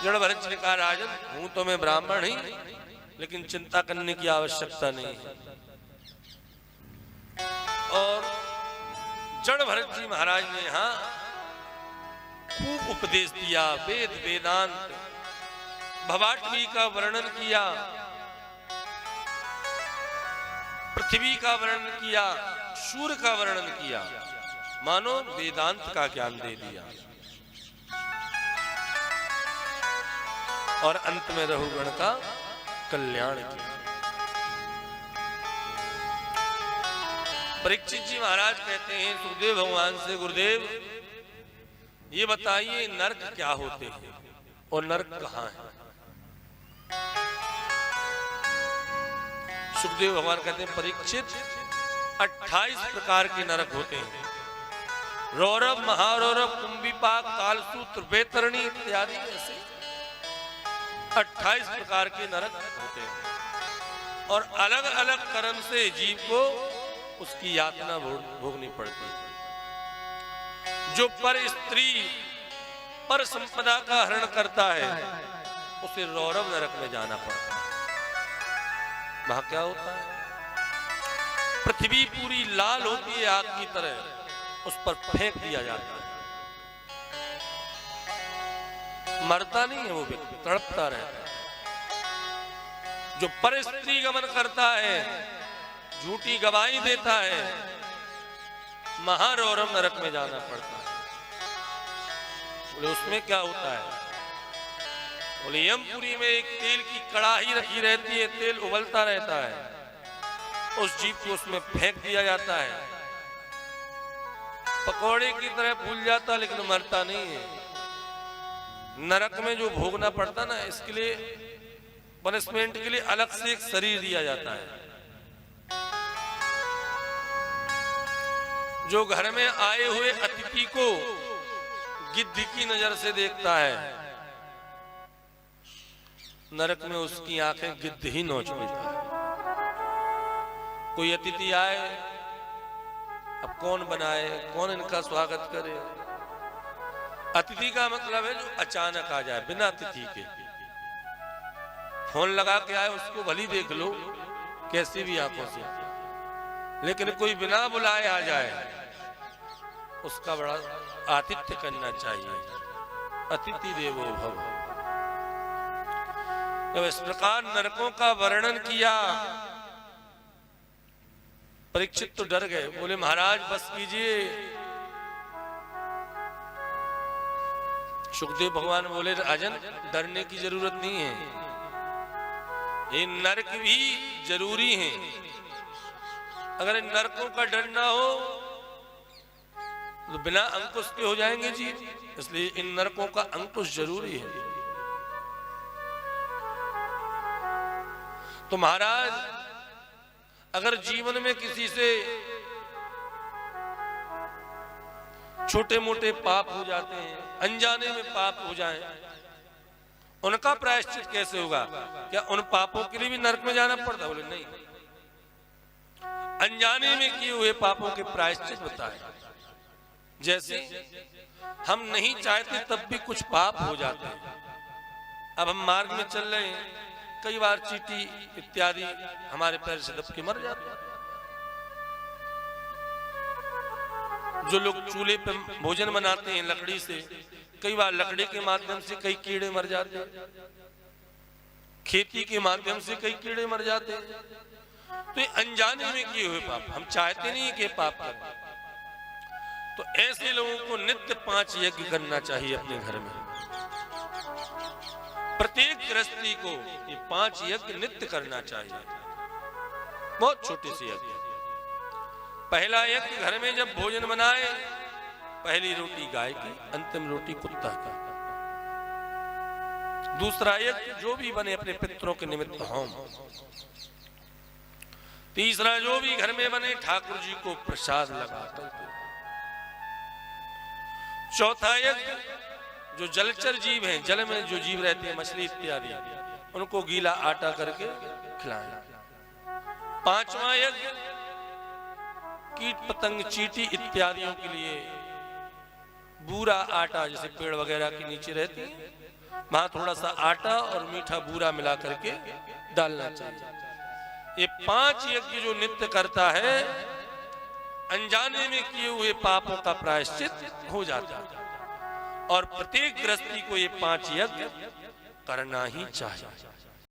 जड़ भरत ने कहा राजन हूं तो मैं ब्राह्मण ही, लेकिन चिंता करने की आवश्यकता नहीं है। और जड़ भरत जी महाराज ने यहां खूब उपदेश दिया, वेद वेदांत भवाटवी का वर्णन किया, पृथ्वी का वर्णन किया, सूर्य का वर्णन किया, मानो वेदांत का ज्ञान दे दिया। और अंत में रघुगण का कल्याण किया। परीक्षित जी महाराज कहते हैं सुखदेव भगवान से, गुरुदेव ये बताइए नरक क्या होते हैं और नरक कहां है? सुखदेव भगवान कहते हैं परीक्षित 28 प्रकार के नरक होते हैं। रौरव, महारौरव, कुंभीपाक, कालसूत्र, वैतरणी इत्यादि ऐसे 28 प्रकार के नरक होते हैं। और अलग अलग कर्म से जीव को उसकी यातना भोगनी पड़ती है। जो पर स्त्री पर संपदा का हरण करता है उसे रौरव नरक में जाना पड़ता है। वहां क्या होता है? पृथ्वी पूरी लाल होती है आग की तरह, उस पर फेंक दिया जाता है। मरता नहीं है वो व्यक्ति, तड़पता रहता है। जो पर स्त्री गमन करता है, झूठी गवाही देता है, महारौरव नरक में जाना पड़ता है। बोले उसमें क्या होता है? बोले यमपुरी में एक तेल की कड़ाही रखी रहती है, तेल उबलता रहता है, उस जीव को उसमें फेंक दिया जाता है। पकौड़े की तरह फूल जाता लेकिन मरता नहीं है। नरक में जो भोगना पड़ता ना, इसके लिए पनिशमेंट के लिए अलग से एक शरीर दिया जाता है। जो घर में आए हुए अतिथि को गिद्ध की नजर से देखता है, नरक में उसकी आंखें गिद्ध ही नोच लेता है। कोई अतिथि आए, अब कौन बनाए, कौन इनका स्वागत करे? अतिथि का मतलब है जो अचानक आ जाए बिना अतिथि के। फोन लगा के आए उसको भली देख लो कैसी भी आंखों से, लेकिन कोई बिना बुलाए आ जाए उसका बड़ा आतिथ्य करना चाहिए। अतिथि देवो भव। तो इस प्रकार नरकों का वर्णन किया। परीक्षित तो डर गए, बोले महाराज बस कीजिए। सुखदेव भगवान बोले राजन डरने की जरूरत नहीं है, ये नरक भी जरूरी है। अगर इन नरकों का डर ना हो तो बिना अंकुश के हो जाएंगे जी, इसलिए इन नरकों का अंकुश जरूरी है। तो महाराज अगर जीवन में किसी से छोटे मोटे पाप हो जाते हैं, अनजाने में पाप हो जाएं, उनका प्रायश्चित कैसे होगा? क्या उन पापों के लिए भी नरक में जाना पड़ता? बोले नहीं, अनजाने में किए हुए पापों के प्रायश्चित बताए। जैसे हम नहीं चाहते तब भी कुछ पाप हो जाते हैं। अब हम मार्ग में चल रहे हैं, कई बार चींटी इत्यादि हमारे पैर से दब के मर जाते हैं। जो लोग चूल्हे पे भोजन बनाते हैं लकड़ी से, कई बार लकड़ी के माध्यम से कई कीड़े मर जाते हैं, खेती के माध्यम से कई कीड़े मर जाते हैं। तो ये अनजाने में किए हुए पाप, हम चाहते नहीं कि पाप करें। तो ऐसे लोगों को नित्य 5 यज्ञ करना चाहिए अपने घर में। प्रत्येक गृहस्थी को ये 5 यज्ञ नित्य करना चाहिए। बहुत छोटे से यज्ञ। पहला यज्ञ घर में जब भोजन बनाए, पहली रोटी गाय की, अंतिम रोटी कुत्ता की। दूसरा यज्ञ जो भी बने अपने पितरों के निमित्त होम। तीसरा जो भी घर में बने ठाकुर जी को प्रसाद लगाकर। चौथा यज्ञ जो जलचर जीव हैं, जल में जो जीव रहते हैं, मछली इत्यादि, उनको गीला आटा करके खिलाएं। पांचवा यज्ञ कीट पतंग चींटी इत्यादियों के लिए बूरा आटा, जैसे पेड़ वगैरह के नीचे रहती है, वहां थोड़ा सा आटा और मीठा बूरा मिला करके डालना चाहिए। ये 5 यज्ञ जो नित्य करता है, अनजाने में किए हुए पापों का प्रायश्चित हो जाता है। और प्रत्येक गृहस्थी को ये 5 यज्ञ करना ही चाहिए।